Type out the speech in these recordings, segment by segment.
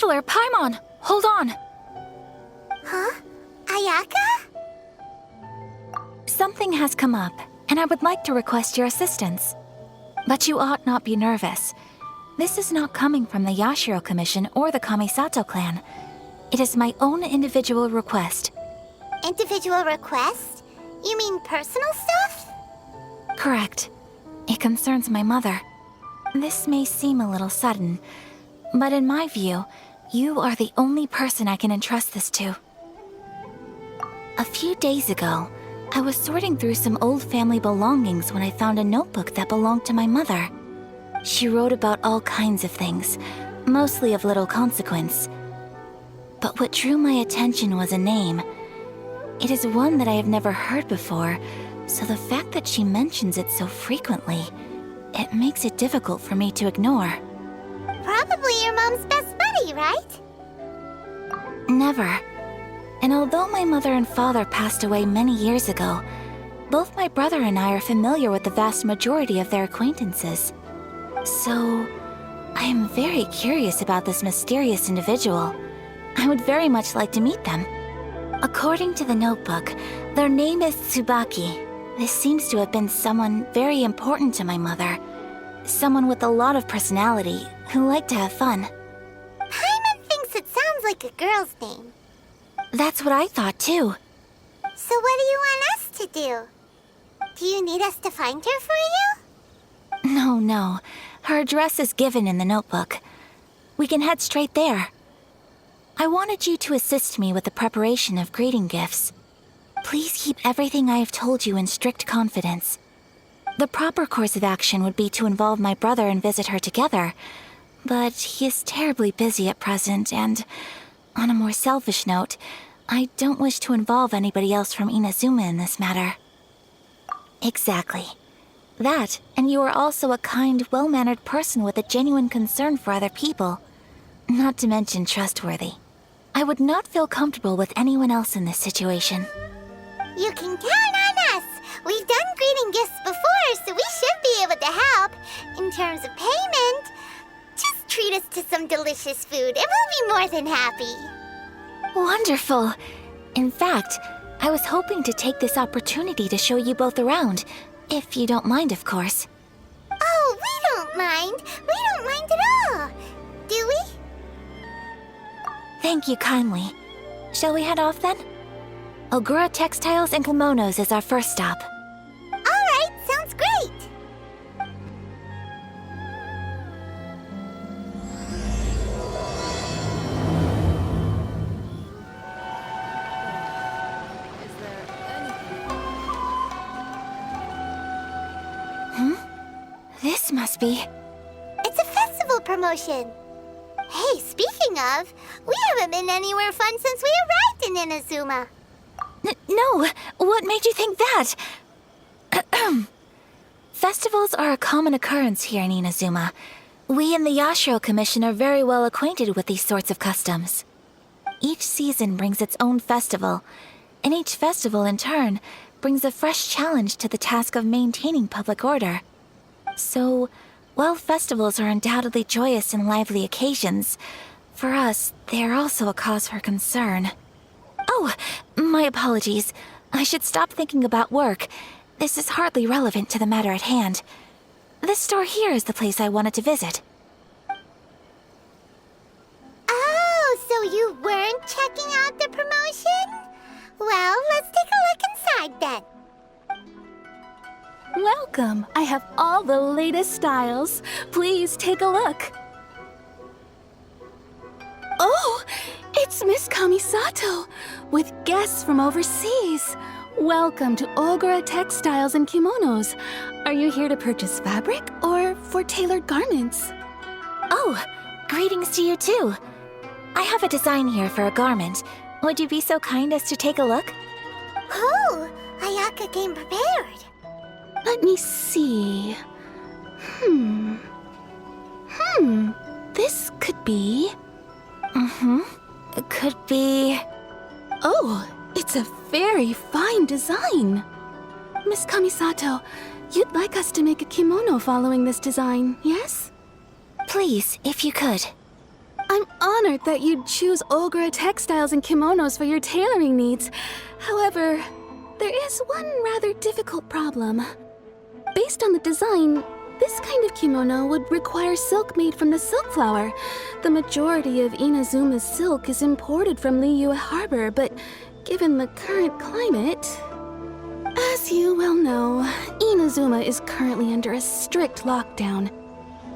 Traveler, Paimon! Hold on! Huh? Ayaka? Something has come up, and I would like to request your assistance. But you ought not be nervous. This is not coming from the Yashiro Commission or the Kamisato clan. It is my own individual request. Individual request? You mean personal stuff? Correct. It concerns my mother. This may seem a little sudden, but in my view, you are the only person I can entrust this to. A few days ago, I was sorting through some old family belongings when I found a notebook that belonged to my mother. She wrote about all kinds of things, mostly of little consequence. But what drew my attention was a name. It is one that I have never heard before, so the fact that she mentions it so frequently, it makes it difficult for me to ignore. Probably your mom's best buddy, right? Never. And although my mother and father passed away many years ago, both my brother and I are familiar with the vast majority of their acquaintances. So, I am very curious about this mysterious individual. I would very much like to meet them. According to the notebook, their name is Tsubaki. This seems to have been someone very important to my mother. Someone with a lot of personality, who liked to have fun. Paimon thinks it sounds like a girl's name. That's what I thought too. So what do you want us to do? Do you need us to find her for you? No. Her address is given in the notebook. We can head straight there. I wanted you to assist me with the preparation of greeting gifts. Please keep everything I have told you in strict confidence. The proper course of action would be to involve my brother and visit her together, but he is terribly busy at present, and on a more selfish note, I don't wish to involve anybody else from Inazuma in this matter. Exactly. That, and you are also a kind, well-mannered person with a genuine concern for other people. Not to mention trustworthy. I would not feel comfortable with anyone else in this situation. You can count on us! We've done greeting gifts before, so we should be able to help. In terms of payment, just treat us to some delicious food and we'll be more than happy. Wonderful! In fact, I was hoping to take this opportunity to show you both around, if you don't mind, of course. Oh, we don't mind. We don't mind at all. Do we? Thank you kindly. Shall we head off then? Ogura Textiles and Kimonos is our first stop. All right, sounds great. This must be... It's a festival promotion. Hey, speaking of, we haven't been anywhere fun since we arrived in Inazuma. No! What made you think that? Festivals are a common occurrence here in Inazuma. We in the Yashiro Commission are very well acquainted with these sorts of customs. Each season brings its own festival, and each festival, in turn, brings a fresh challenge to the task of maintaining public order. So, while festivals are undoubtedly joyous and lively occasions, for us, they are also a cause for concern. Oh, my apologies. I should stop thinking about work. This is hardly relevant to the matter at hand. This store here is the place I wanted to visit. Oh, so you weren't checking out the promotion? Well, let's take a look inside then. Welcome! I have all the latest styles. Please take a look. Oh, it's Miss Kamisato, with guests from overseas. Welcome to Ogura Textiles and Kimonos. Are you here to purchase fabric or for tailored garments? Oh, greetings to you too. I have a design here for a garment. Would you be so kind as to take a look? Oh, Ayaka came prepared. Let me see. This could be... It could be... Oh, it's a very fine design. Miss Kamisato, you'd like us to make a kimono following this design, yes? Please, if you could. I'm honored that you'd choose Ogura textiles and kimonos for your tailoring needs. However, there is one rather difficult problem. Based on the design, this kind of kimono would require silk made from the silk flower. The majority of Inazuma's silk is imported from Liyue Harbor, but given the current climate... As you well know, Inazuma is currently under a strict lockdown.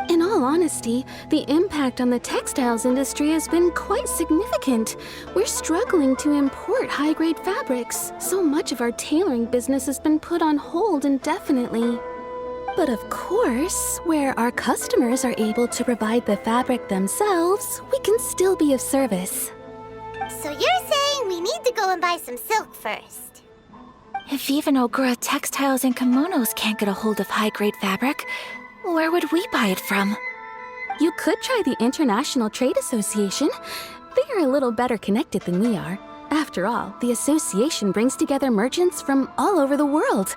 In all honesty, the impact on the textiles industry has been quite significant. We're struggling to import high-grade fabrics. So much of our tailoring business has been put on hold indefinitely. But of course, where our customers are able to provide the fabric themselves, we can still be of service. So you're saying we need to go and buy some silk first? If even Ogura textiles and kimonos can't get a hold of high-grade fabric, where would we buy it from? You could try the International Trade Association. They are a little better connected than we are. After all, the association brings together merchants from all over the world.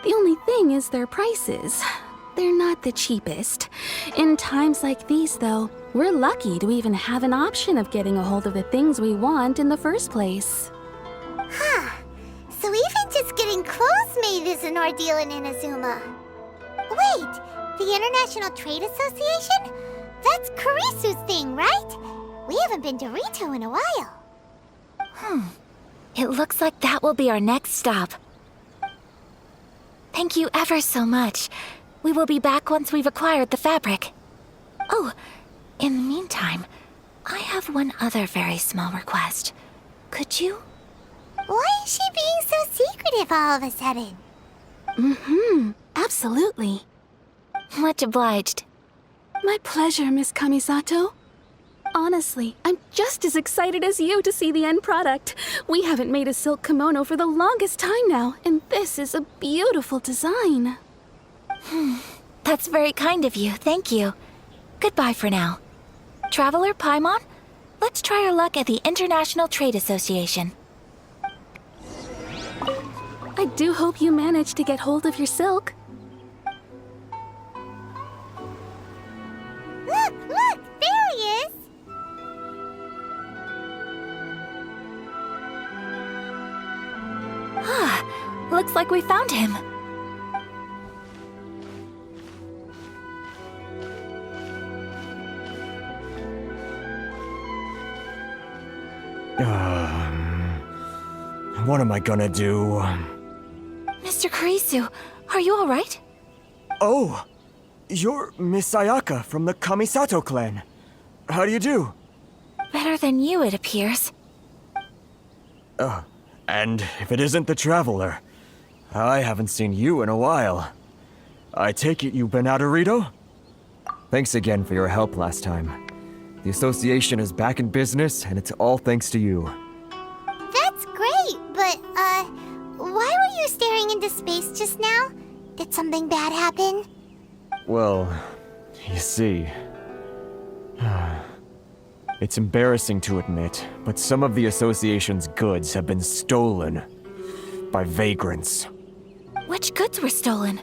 The only thing is their prices. They're not the cheapest. In times like these, though, we're lucky to even have an option of getting a hold of the things we want in the first place. Huh. So even just getting clothes made is an ordeal in Inazuma. Wait, the International Trade Association? That's Kurisu's thing, right? We haven't been to Rito in a while. It looks like that will be our next stop. Thank you ever so much. We will be back once we've acquired the fabric. Oh, in the meantime, I have one other very small request. Could you? Why is she being so secretive all of a sudden? Absolutely. Much obliged. My pleasure, Miss Kamisato. Honestly, I'm just as excited as you to see the end product. We haven't made a silk kimono for the longest time now, and this is a beautiful design. That's very kind of you, thank you. Goodbye for now. Traveler Paimon, let's try our luck at the International Trade Association. I do hope you manage to get hold of your silk. Look, there he is! Looks like we found him. What am I gonna do? Mr. Kurisu, are you alright? Oh! You're Miss Ayaka from the Kamisato clan. How do you do? Better than you, it appears. And if it isn't the Traveler, I haven't seen you in a while. I take it you've been out of Rito? Thanks again for your help last time. The association is back in business, and it's all thanks to you. That's great, but, why were you staring into space just now? Did something bad happen? Well, you see... It's embarrassing to admit, but some of the association's goods have been stolen by vagrants. Which goods were stolen?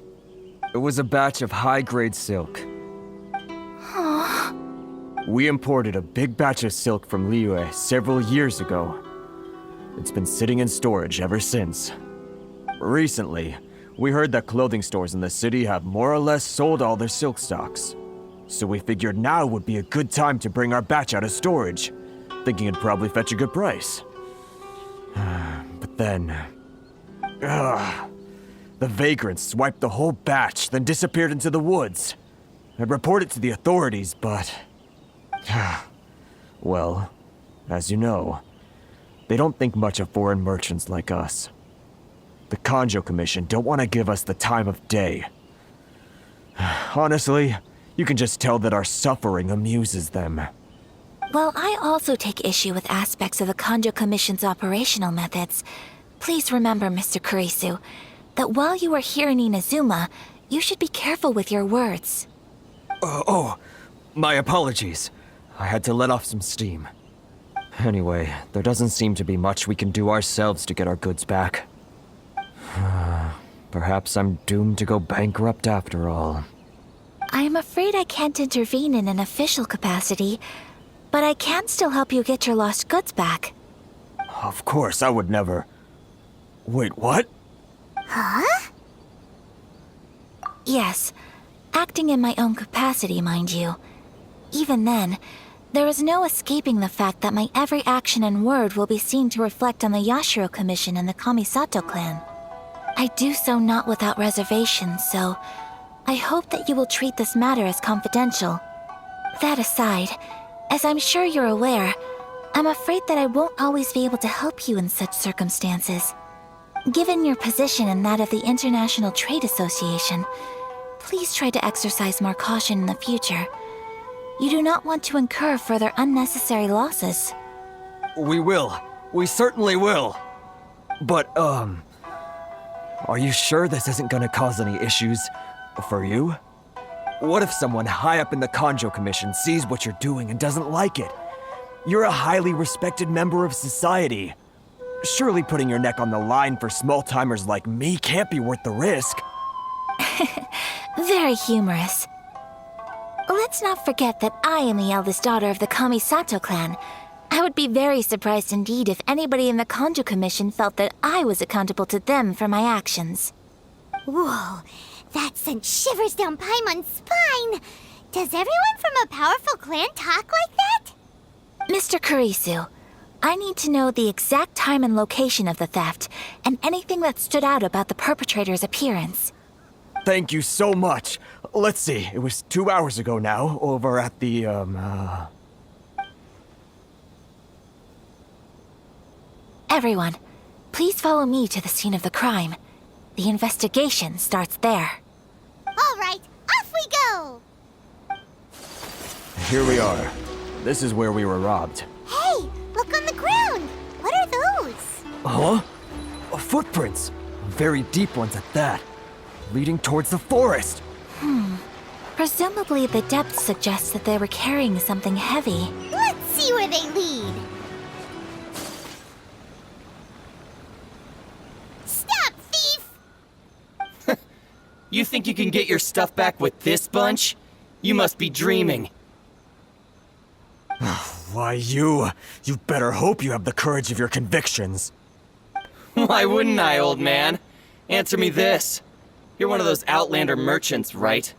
It was a batch of high-grade silk. We imported a big batch of silk from Liyue several years ago. It's been sitting in storage ever since. Recently, we heard that clothing stores in the city have more or less sold all their silk stocks. So we figured now would be a good time to bring our batch out of storage, thinking it'd probably fetch a good price. But then... the vagrants swiped the whole batch, then disappeared into the woods. I reported to the authorities, but... well, as you know, they don't think much of foreign merchants like us. The Kanjo Commission don't want to give us the time of day. Honestly, you can just tell that our suffering amuses them. Well, I also take issue with aspects of the Kanjo Commission's operational methods. Please remember, Mr. Kurisu, that while you are here in Inazuma, you should be careful with your words. My apologies. I had to let off some steam. Anyway, there doesn't seem to be much we can do ourselves to get our goods back. Perhaps I'm doomed to go bankrupt after all. I am afraid I can't intervene in an official capacity, But I can still help you get your lost goods back. Of course, I would never... Wait, what? Huh? Yes, acting in my own capacity, mind you. Even then, there is no escaping the fact that my every action and word will be seen to reflect on the Yashiro Commission and the Kamisato clan. I do so not without reservation, so I hope that you will treat this matter as confidential. That aside, as I'm sure you're aware, I'm afraid that I won't always be able to help you in such circumstances. Given your position and that of the International Trade Association, please try to exercise more caution in the future. You do not want to incur further unnecessary losses. We will. We certainly will. But, are you sure this isn't gonna cause any issues for you? What if someone high up in the Kanjo Commission sees what you're doing and doesn't like it? You're a highly respected member of society. Surely putting your neck on the line for small-timers like me can't be worth the risk. Very humorous. Let's not forget that I am the eldest daughter of the Kamisato clan. I would be very surprised indeed if anybody in the Kanjo Commission felt that I was accountable to them for my actions. Whoa, that sent shivers down Paimon's spine. Does everyone from a powerful clan talk like that? Mr. Kurisu, I need to know the exact time and location of the theft, and anything that stood out about the perpetrator's appearance. Thank you so much. Let's see, it was 2 hours ago now, over at the, Everyone, please follow me to the scene of the crime. The investigation starts there. All right, off we go! Here we are. This is where we were robbed. Hey, look on the ground! What are those? Huh? Footprints. Very deep ones at that. Leading towards the forest. Presumably the depth suggests that they were carrying something heavy. Let's see where they lead. Stop, thief! You think you can get your stuff back with this bunch? You must be dreaming. Why, you better hope you have the courage of your convictions. Why wouldn't I, old man? Answer me this. You're one of those Outlander merchants, right?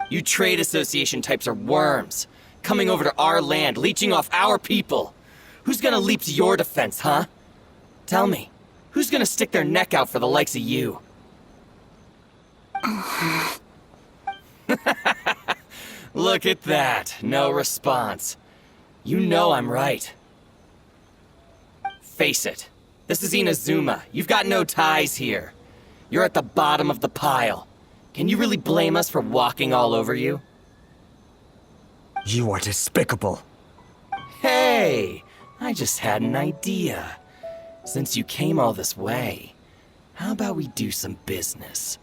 You trade association types are worms, coming over to our land, leeching off our people. Who's gonna leap to your defense, huh? Tell me, who's gonna stick their neck out for the likes of you? Look at that, no response. You know I'm right. Face it, this is Inazuma. You've got no ties here. You're at the bottom of the pile. Can you really blame us for walking all over you? You are despicable. Hey, I just had an idea. Since you came all this way, how about we do some business?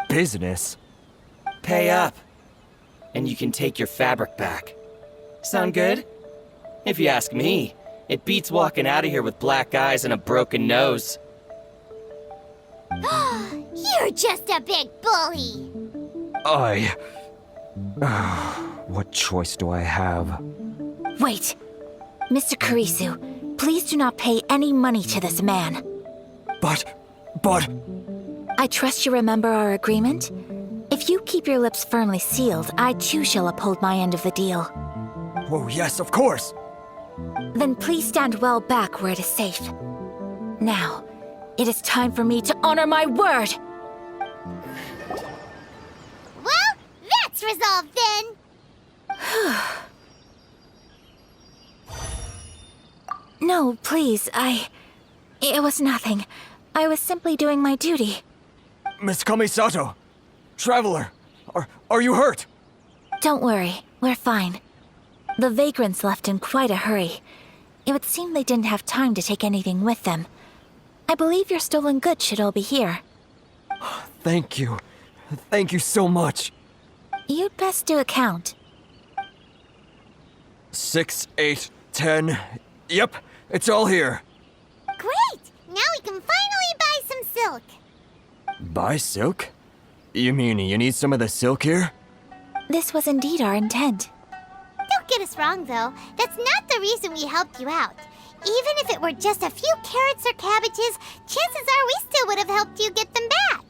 Business? Pay up, and you can take your fabric back. Sound good? If you ask me, it beats walking out of here with black eyes and a broken nose. You're just a big bully! What choice do I have? Wait! Mr. Kurisu, please do not pay any money to this man. But... I trust you remember our agreement? If you keep your lips firmly sealed, I too shall uphold my end of the deal. Oh, yes, of course! Then please stand well back where it is safe. Now, it is time for me to honor my word! Well, that's resolved then! No, please, It was nothing. I was simply doing my duty. Miss Kamisato! Traveler! Are you hurt? Don't worry, we're fine. The vagrants left in quite a hurry. It would seem they didn't have time to take anything with them. I believe your stolen goods should all be here. Thank you. Thank you so much. You'd best do a count. 6, 8, 10. Yep, it's all here. Great! Now we can finally buy some silk. Buy silk? You mean you need some of the silk here? This was indeed our intent. get us wrong, though. That's not the reason we helped you out. Even if it were just a few carrots or cabbages, chances are we still would have helped you get them back.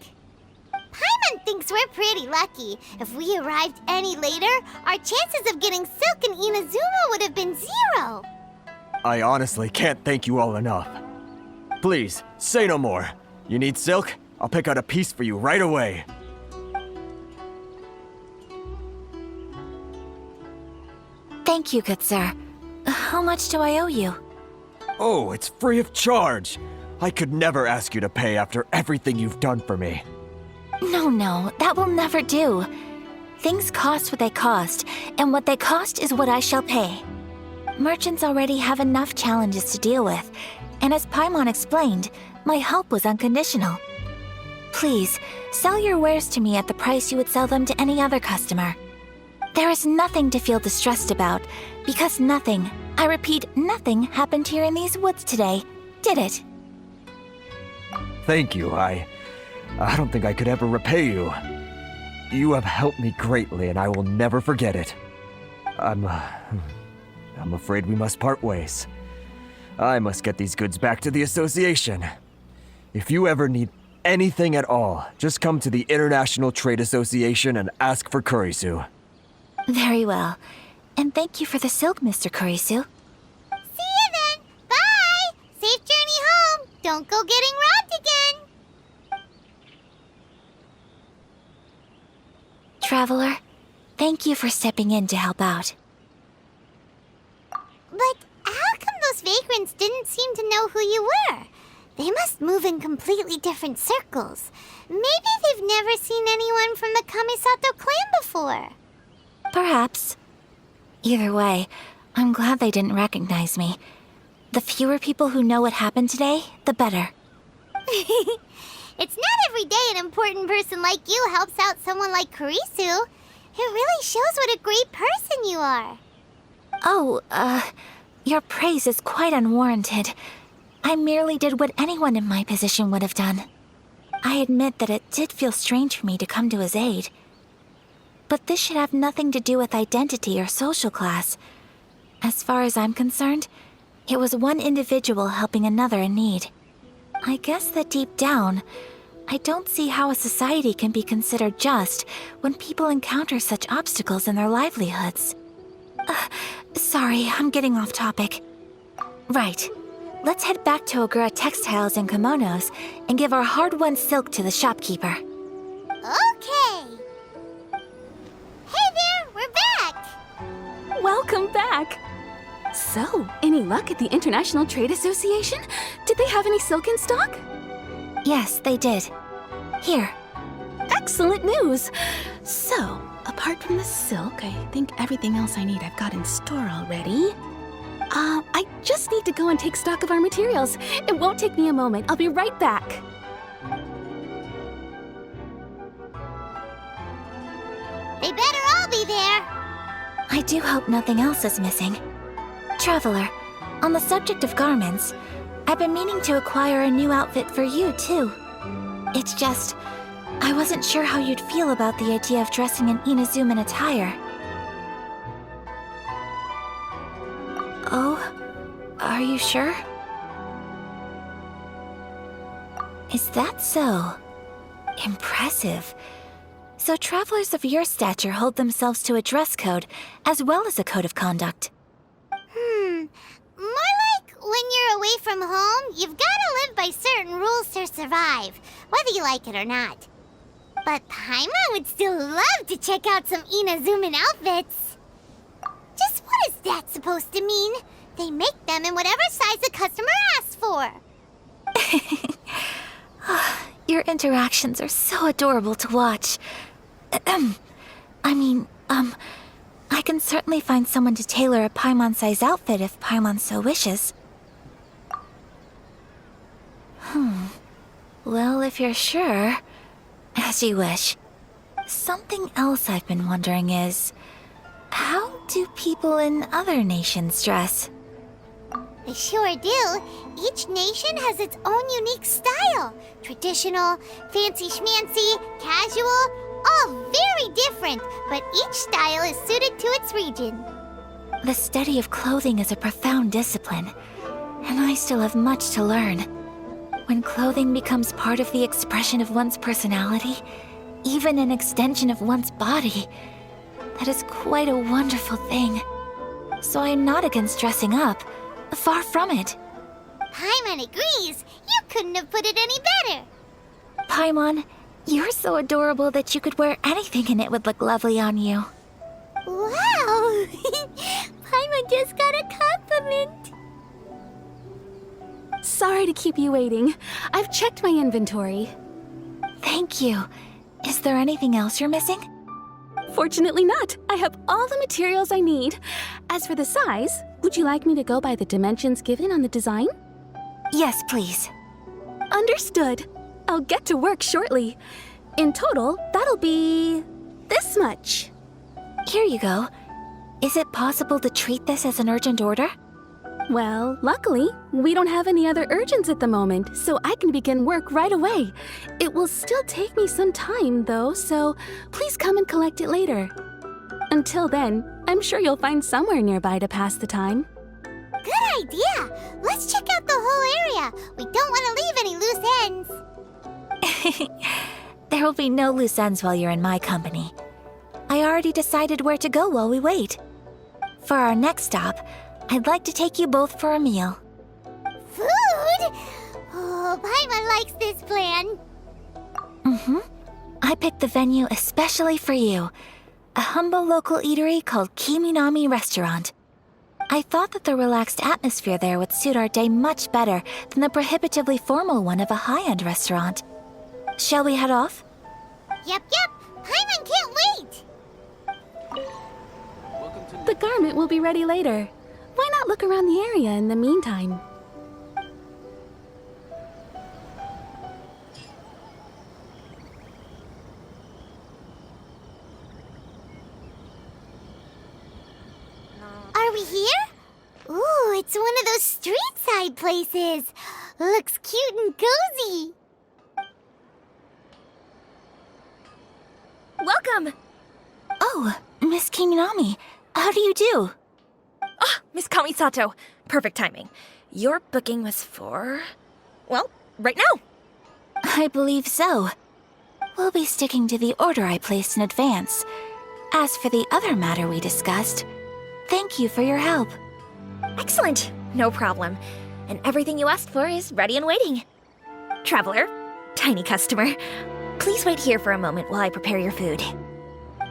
Paimon thinks we're pretty lucky. If we arrived any later, our chances of getting Silk and Inazuma would have been 0. I honestly can't thank you all enough. Please, say no more. You need silk? I'll pick out a piece for you right away. Thank you, good sir. How much do I owe you? Oh, it's free of charge. I could never ask you to pay after everything you've done for me. No, that will never do. Things cost what they cost, and what they cost is what I shall pay. Merchants already have enough challenges to deal with, and as Paimon explained, my help was unconditional. Please, sell your wares to me at the price you would sell them to any other customer. There is nothing to feel distressed about, because nothing, I repeat, nothing happened here in these woods today, did it? Thank you. I don't think I could ever repay you. You have helped me greatly, and I will never forget it. I'm afraid we must part ways. I must get these goods back to the association. If you ever need anything at all, just come to the International Trade Association and ask for Kurisu. Very well. And thank you for the silk, Mr. Kurisu. See you then. Bye. Safe journey home. Don't go getting robbed again. Traveler, thank you for stepping in to help out. But how come those vagrants didn't seem to know who you were? They must move in completely different circles. Maybe they've never seen anyone from the Kamisato clan before. Perhaps. Either way, I'm glad they didn't recognize me. The fewer people who know what happened today, the better. It's not every day an important person like you helps out someone like Kurisu. It really shows what a great person you are. Oh, your praise is quite unwarranted. I merely did what anyone in my position would have done. I admit that it did feel strange for me to come to his aid. But this should have nothing to do with identity or social class. As far as I'm concerned, it was one individual helping another in need. I guess that deep down, I don't see how a society can be considered just when people encounter such obstacles in their livelihoods. Sorry, I'm getting off topic. Right. Let's head back to Ogura Textiles and Kimonos and give our hard-won silk to the shopkeeper. Okay. Hey there, we're back. Welcome back! So, any luck at the International Trade Association? Did they have any silk in stock? Yes, they did. Here. Excellent news! So, apart from the silk, I think everything else I need I've got in store already. I just need to go and take stock of our materials. It won't take me a moment. I'll be right back. They better all be there. I do hope nothing else is missing. Traveler, on the subject of garments, I've been meaning to acquire a new outfit for you, too. It's just, I wasn't sure how you'd feel about the idea of dressing in Inazuman attire. Oh, are you sure? Is that so? Impressive. So travelers of your stature hold themselves to a dress code, as well as a code of conduct. More like when you're away from home, you've gotta live by certain rules to survive, whether you like it or not. But Paimon would still love to check out some Inazuman outfits. Just what is that supposed to mean? They make them in whatever size the customer asks for. Your interactions are so adorable to watch. I can certainly find someone to tailor a Paimon-size outfit if Paimon so wishes. Well, if you're sure, as you wish. Something else I've been wondering is, how do people in other nations dress? They sure do. Each nation has its own unique style. Traditional, fancy schmancy, casual, all very different, but each style is suited to its region. The study of clothing is a profound discipline, and I still have much to learn. When clothing becomes part of the expression of one's personality, even an extension of one's body, that is quite a wonderful thing. So I'm not against dressing up. Far from it. Paimon agrees. You couldn't have put it any better. Paimon, you're so adorable that you could wear anything and it would look lovely on you. Wow! Paimon just got a compliment. Sorry to keep you waiting. I've checked my inventory. Thank you. Is there anything else you're missing? Fortunately not. I have all the materials I need. As for the size, would you like me to go by the dimensions given on the design? Yes, please. Understood. I'll get to work shortly. In total, that'll be this much. Here you go. Is it possible to treat this as an urgent order? Well, luckily, we don't have any other urgents at the moment, so I can begin work right away. It will still take me some time, though, so please come and collect it later. Until then, I'm sure you'll find somewhere nearby to pass the time. Good idea. Let's check out the whole area. We don't want to leave any loose ends. There will be no loose ends while you're in my company. I already decided where to go while we wait. For our next stop, I'd like to take you both for a meal. Food? Oh, Paimon likes this plan. I picked the venue especially for you. A humble local eatery called Kiminami Restaurant. I thought that the relaxed atmosphere there would suit our day much better than the prohibitively formal one of a high-end restaurant. Shall we head off? Yep. Paimon can't wait. The garment will be ready later. Why not look around the area in the meantime? Are we here? Ooh, it's one of those street-side places. Looks cute and cozy. Welcome! Oh, Miss Kiminami, how do you do? Ah, Miss Kamisato. Perfect timing. Your booking was for... well, right now. I believe so. We'll be sticking to the order I placed in advance. As for the other matter we discussed, thank you for your help. Excellent. No problem. And everything you asked for is ready and waiting. Traveler, tiny customer, please wait here for a moment while I prepare your food.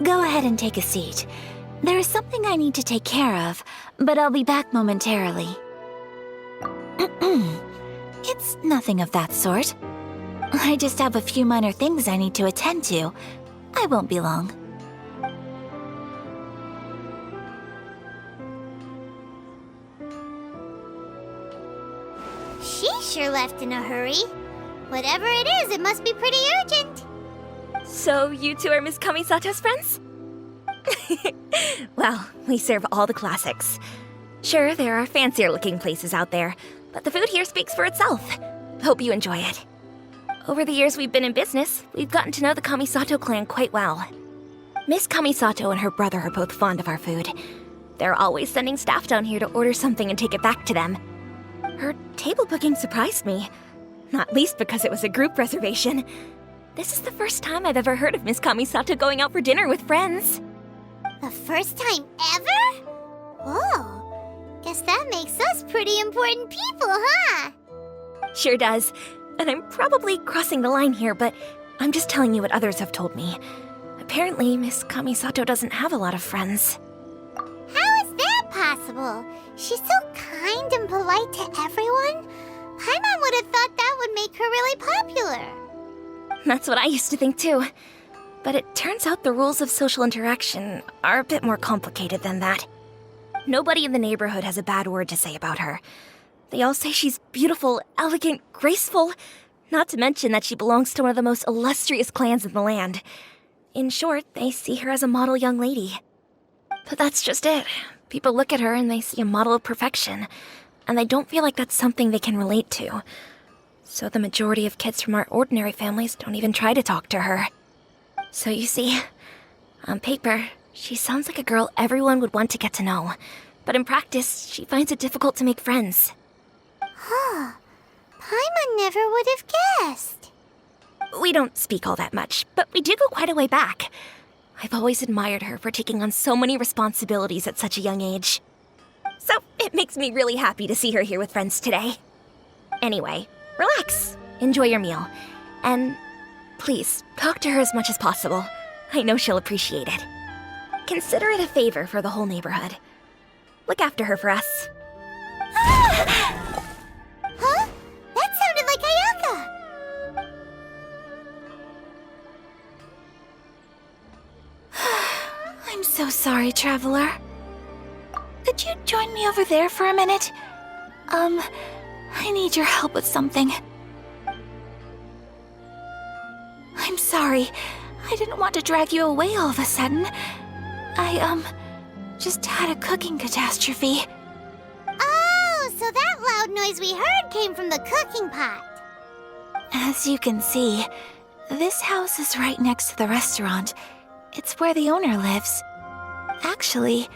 Go ahead and take a seat. There is something I need to take care of, but I'll be back momentarily. It's nothing of that sort. I just have a few minor things I need to attend to. I won't be long. She sure left in a hurry. Whatever it is, it must be pretty urgent. So you two are Miss Kamisato's friends? Well, we serve all the classics. Sure, there are fancier-looking places out there, but the food here speaks for itself. Hope you enjoy it. Over the years we've been in business, we've gotten to know the Kamisato clan quite well. Miss Kamisato and her brother are both fond of our food. They're always sending staff down here to order something and take it back to them. Her table booking surprised me, not least because it was a group reservation. This is the first time I've ever heard of Miss Kamisato going out for dinner with friends. The first time ever? Whoa. Guess that makes us pretty important people, huh? Sure does. And I'm probably crossing the line here, but I'm just telling you what others have told me. Apparently, Miss Kamisato doesn't have a lot of friends. How is that possible? She's so kind and polite to everyone. Paimon would have thought that would make her really popular. That's what I used to think too. But it turns out the rules of social interaction are a bit more complicated than that. Nobody in the neighborhood has a bad word to say about her. They all say she's beautiful, elegant, graceful, not to mention that she belongs to one of the most illustrious clans in the land. In short, they see her as a model young lady. But that's just it. People look at her and they see a model of perfection, and they don't feel like that's something they can relate to. So the majority of kids from our ordinary families don't even try to talk to her. So you see, on paper, she sounds like a girl everyone would want to get to know. but in practice, she finds it difficult to make friends. Huh. Paimon never would have guessed. We don't speak all that much, but we do go quite a way back. I've always admired her for taking on so many responsibilities at such a young age. So it makes me really happy to see her here with friends today. Anyway, relax, enjoy your meal, and please, talk to her as much as possible. I know she'll appreciate it. Consider it a favor for the whole neighborhood. Look after her for us. Huh? That sounded like Ayaka! I'm so sorry, Traveler. Could you join me over there for a minute? I need your help with something. I'm sorry. I didn't want to drag you away all of a sudden. I, just had a cooking catastrophe. Oh, so that loud noise we heard came from the cooking pot. As you can see, this house is right next to the restaurant. It's where the owner lives. Actually,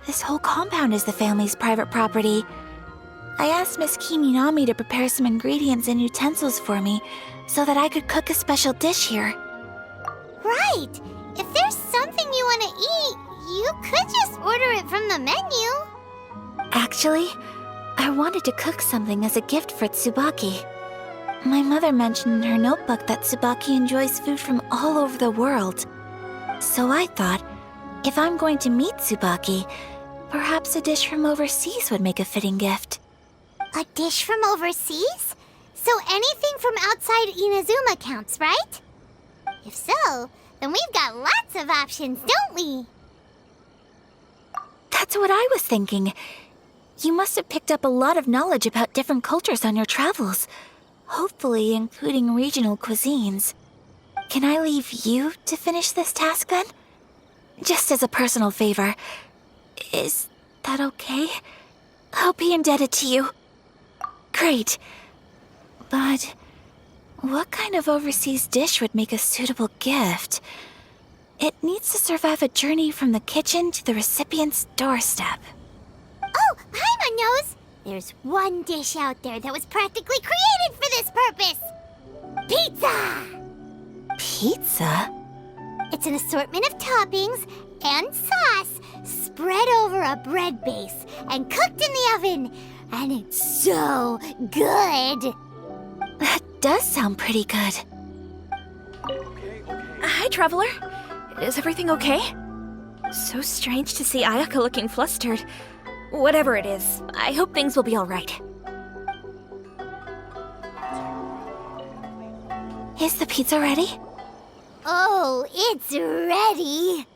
this whole compound is the family's private property. I asked Miss Kiminami to prepare some ingredients and utensils for me so that I could cook a special dish here. Right! If there's something you want to eat, you could just order it from the menu. Actually, I wanted to cook something as a gift for Tsubaki. My mother mentioned in her notebook that Tsubaki enjoys food from all over the world. So I thought, if I'm going to meet Tsubaki, perhaps a dish from overseas would make a fitting gift. A dish from overseas? So anything from outside Inazuma counts, right? If so, then we've got lots of options, don't we? That's what I was thinking. You must have picked up a lot of knowledge about different cultures on your travels, hopefully including regional cuisines. Can I leave you to finish this task then? Just as a personal favor. Is that okay? I'll be indebted to you. Great. But what kind of overseas dish would make a suitable gift? It needs to survive a journey from the kitchen to the recipient's doorstep. Oh, Paimon knows! There's one dish out there that was practically created for this purpose! Pizza! Pizza? It's an assortment of toppings and sauce spread over a bread base and cooked in the oven. And it's so good! That does sound pretty good. Hi, Traveler. Is everything okay? So strange to see Ayaka looking flustered. Whatever it is, I hope things will be alright. Is the pizza ready? Oh, it's ready!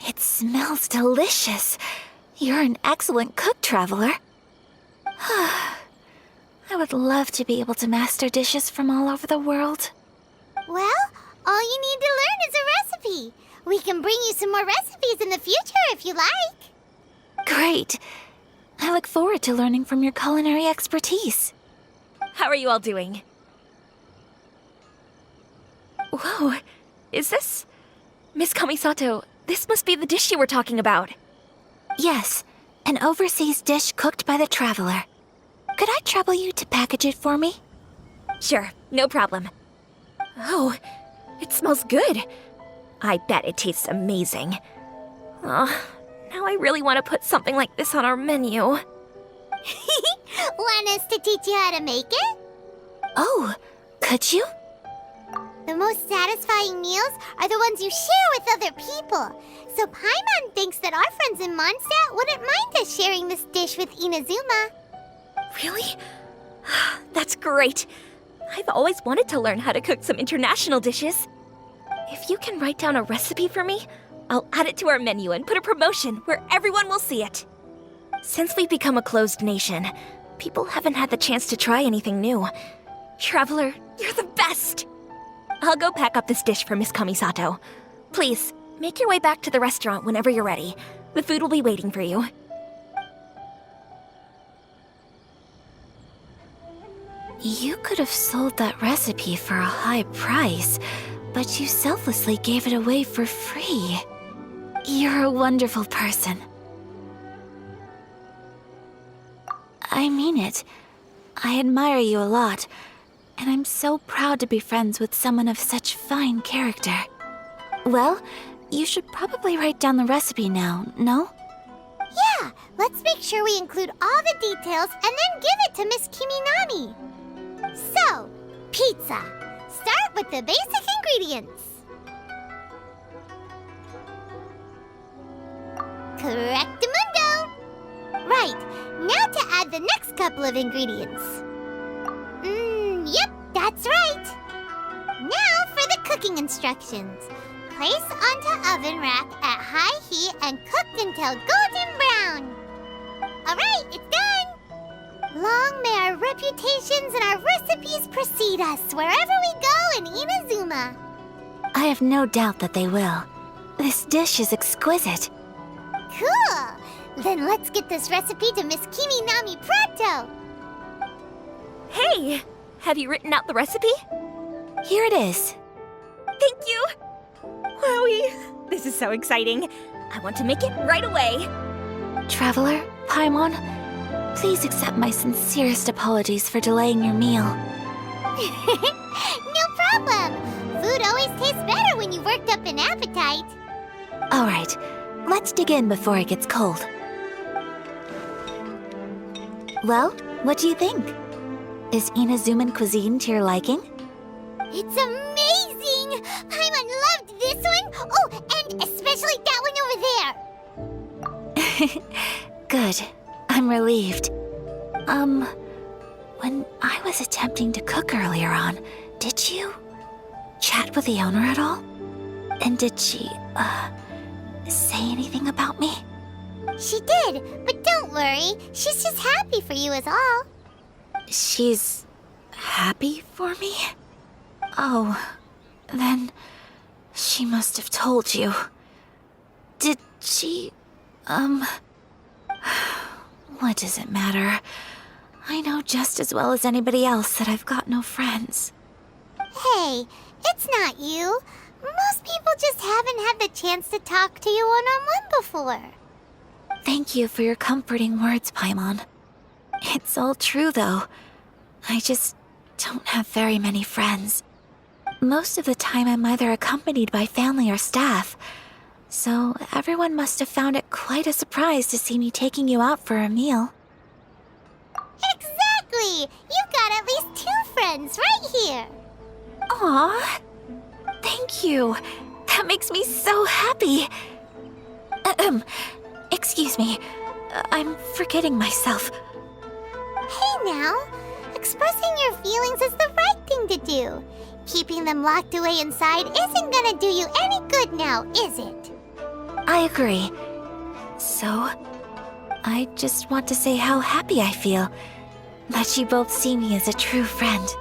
It smells delicious. You're an excellent cook, Traveler. I would love to be able to master dishes from all over the world. Well, all you need to learn is a recipe. We can bring you some more recipes in the future if you like. Great. I look forward to learning from your culinary expertise. How are you all doing? Whoa, is this... Miss Kamisato, this must be the dish you were talking about. Yes, an overseas dish cooked by the Traveler. Could I trouble you to package it for me? Sure, no problem. Oh, it smells good. I bet it tastes amazing. Oh, now I really want to put something like this on our menu. Want us to teach you how to make it? Oh, could you? The most satisfying meals are the ones you share with other people. So Paimon thinks that our friends in Mondstadt wouldn't mind us sharing this dish with Inazuma. Really? That's great. I've always wanted to learn how to cook some international dishes. If you can write down a recipe for me, I'll add it to our menu and put a promotion where everyone will see it. Since we've become a closed nation, people haven't had the chance to try anything new. Traveler, you're the best! I'll go pack up this dish for Miss Kamisato. Please, make your way back to the restaurant whenever you're ready. The food will be waiting for you. You could have sold that recipe for a high price, but you selflessly gave it away for free. You're a wonderful person. I mean it. I admire you a lot, and I'm so proud to be friends with someone of such fine character. Well, you should probably write down the recipe now, no? Yeah, let's make sure we include all the details and then give it to Miss Kiminami. So, pizza. Start with the basic ingredients. Correctamundo. Right, now to add the next couple of ingredients. Yep, that's right. Now for the cooking instructions. Place onto oven rack at high heat and cooked until golden brown. Alright, it's done! Long may our reputations and our recipes precede us wherever we go in Inazuma. I have no doubt that they will. This dish is exquisite. Cool! Then let's get this recipe to Miss Kiminami pronto! Hey! Have you written out the recipe? Here it is. Thank you! Wowie! This is so exciting. I want to make it right away. Traveler, Paimon, please accept my sincerest apologies for delaying your meal. No problem! Food always tastes better when you've worked up an appetite. All right, let's dig in before it gets cold. Well, what do you think? Is Inazuman cuisine to your liking? It's amazing! Paimon loved this one! Oh, and especially that one over there! Good. I'm relieved. When I was attempting to cook earlier on, did you chat with the owner at all? And did she, say anything about me? She did, but don't worry. She's just happy for you is all. She's happy for me? Oh, then she must have told you. Did she, what does it matter? I know just as well as anybody else that I've got no friends. Hey, it's not you. Most people just haven't had the chance to talk to you one-on-one before. Thank you for your comforting words, Paimon. It's all true, though. I just don't have very many friends. Most of the time I'm either accompanied by family or staff, so everyone must have found it quite a surprise to see me taking you out for a meal. Exactly! You've got at least 2 friends right here. Aw, thank you. That makes me so happy. Excuse me, I'm forgetting myself. Hey now, expressing your feelings is the right thing to do. Keeping them locked away inside isn't gonna do you any good now, is it? I agree. So, I just want to say how happy I feel that you both see me as a true friend.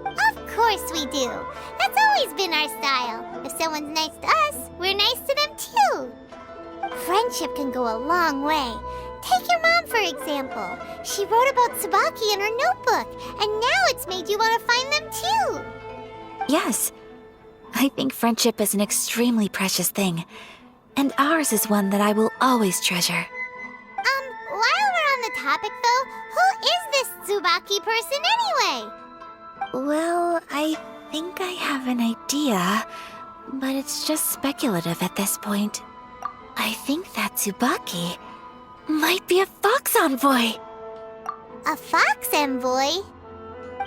Of course we do. That's always been our style. If someone's nice to us, we're nice to them too. Friendship can go a long way. Take your mom, for example. She wrote about Tsubaki in her notebook, and now it's made you want to find them too. Yes, I think friendship is an extremely precious thing, and ours is one that I will always treasure. While we're on the topic though, who is this Tsubaki person anyway? Well, I think I have an idea, but it's just speculative at this point. I think that Tsubaki might be a fox envoy. A fox envoy?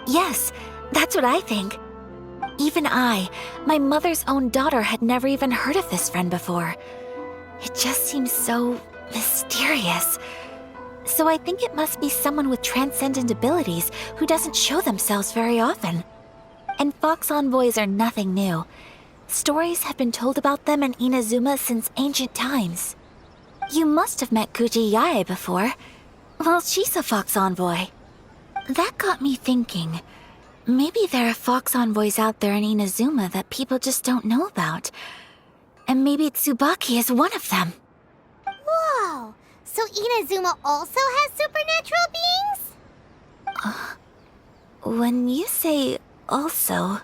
Yes, that's what I think. Even I, my mother's own daughter, had never even heard of this friend before. It just seems so mysterious. So I think it must be someone with transcendent abilities who doesn't show themselves very often. And fox envoys are nothing new. Stories have been told about them in Inazuma since ancient times. You must have met Kuji Yae before. Well, she's a fox envoy. That got me thinking. Maybe there are fox envoys out there in Inazuma that people just don't know about. And maybe Tsubaki is one of them. Whoa! So Inazuma also has supernatural beings? When you say also...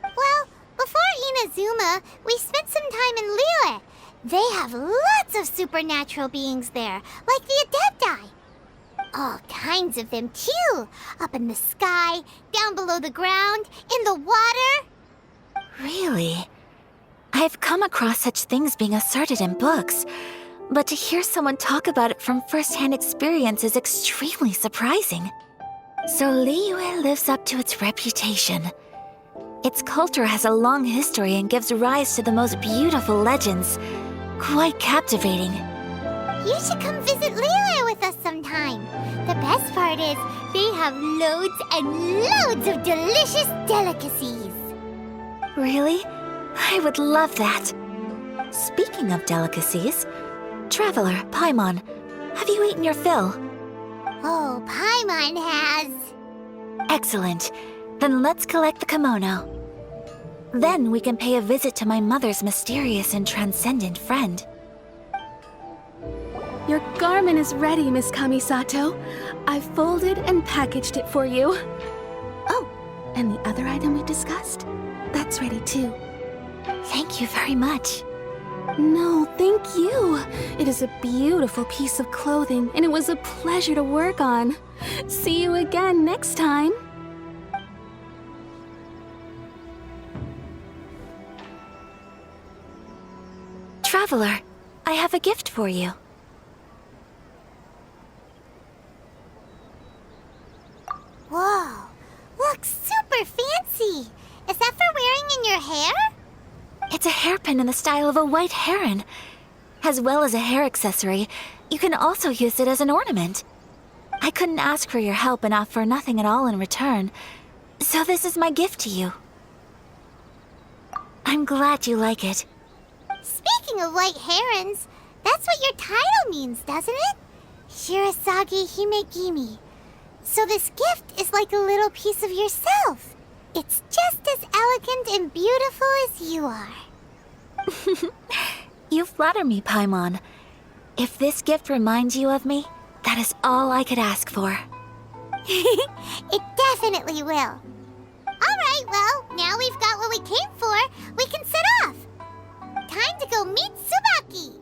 Well, before Inazuma, we spent some time in Liyue. They have lots of supernatural beings there, like the Adepti. All kinds of them, too. Up in the sky, down below the ground, in the water. Really? I've come across such things being asserted in books, but to hear someone talk about it from first-hand experience is extremely surprising. So Liyue lives up to its reputation. Its culture has a long history and gives rise to the most beautiful legends. Quite captivating. You should come visit Liyue with us sometime. The best part is, they have loads and loads of delicious delicacies. Really? I would love that. Speaking of delicacies, Traveler, Paimon, have you eaten your fill? Oh, Paimon has. Excellent. Then let's collect the kimono. Then we can pay a visit to my mother's mysterious and transcendent friend. Your garment is ready, Miss Kamisato. I've folded and packaged it for you. Oh, and the other item we discussed? That's ready too. Thank you very much. No, thank you. It is a beautiful piece of clothing, and it was a pleasure to work on. See you again next time. Traveler, I have a gift for you. Whoa, looks super fancy. Is that for wearing in your hair? It's a hairpin in the style of a white heron. As well as a hair accessory, you can also use it as an ornament. I couldn't ask for your help and offer nothing at all in return, so this is my gift to you. I'm glad you like it. Speaking of white herons, that's what your title means, doesn't it? Shirasagi Himegimi. So this gift is like a little piece of yourself. It's just as elegant and beautiful as you are. You flatter me, Paimon. If this gift reminds you of me, that is all I could ask for. It definitely will. Alright, well, now we've got what we came for, we can set off. Time to go meet Tsubaki.